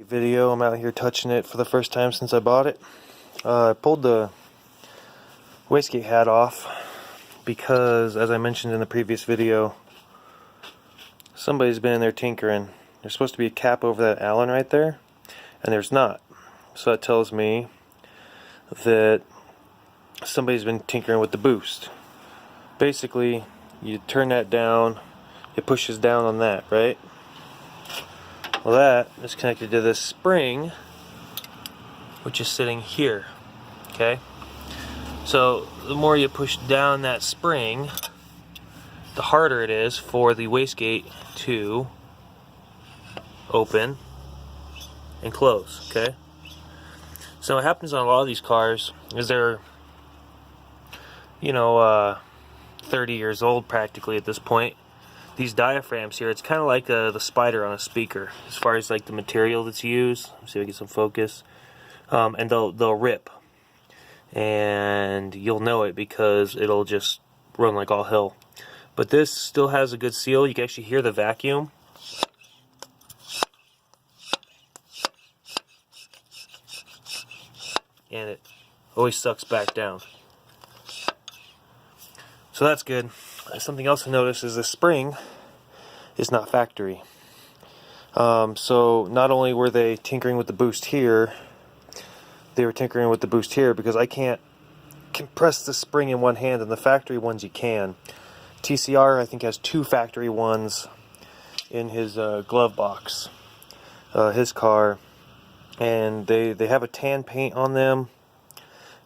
Video. I'm out here touching it for the first time since I bought it. I pulled the wastegate hat off because, as I mentioned in the previous video, somebody's been in there tinkering. There's supposed to be a cap over that Allen right there, and there's not. So that tells me that somebody's been tinkering with the boost. Basically, you turn that down, it pushes down on that, right? Well, that is connected to this spring, which is sitting here, okay? So the more you push down that spring, the harder it is for the wastegate to open and close, okay? So what happens on a lot of these cars is they're, 30 years old practically at this point. These diaphragms here, it's kind of like the spider on a speaker as far as like the material that's used. Let's see if I get some focus. And they'll rip, and you'll know it because it'll just run like all hell. But this still has a good seal. You can actually hear the vacuum. And it always sucks back down. So that's good. Something else I noticed is the spring is not factory. So not only were they tinkering with the boost here, they were tinkering with the boost here because I can't compress the spring in one hand, and the factory ones you can. TCR I think has 2 factory ones in his glove box, his car, and they have a tan paint on them,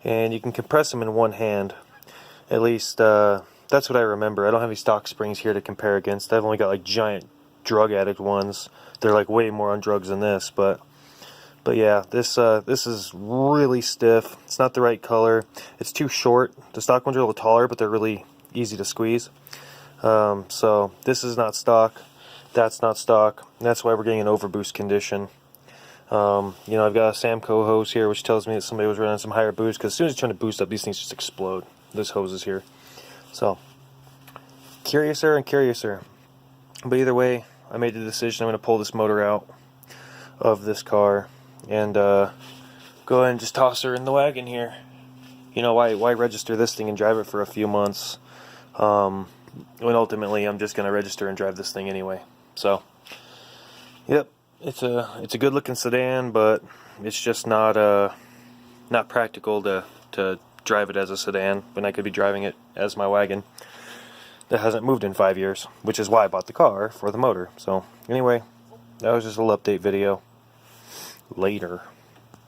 and you can compress them in one hand. At least that's what I remember. I don't have any stock springs here to compare against. I've only got like giant drug addict ones. They're like way more on drugs than this, but yeah, this is really stiff. It's not the right color. It's too short. The stock ones are a little taller, but they're really easy to squeeze. So this is not stock. That's not stock. That's why we're getting an overboost condition. I've got a Samco hose here, which tells me that somebody was running some higher boost, because as soon as you're trying to boost up, these things just explode. This hose is here. So, curiouser and curiouser. But either way, I made the decision I'm going to pull this motor out of this car and go ahead and just toss her in the wagon here. Why register this thing and drive it for a few months when ultimately I'm just going to register and drive this thing anyway. So, yep, it's a good looking sedan, but it's just not practical to drive it as a sedan when I could be driving it as my wagon that hasn't moved in 5 years, which is why I bought the car, for the motor. So anyway, that was just a little update video. Later.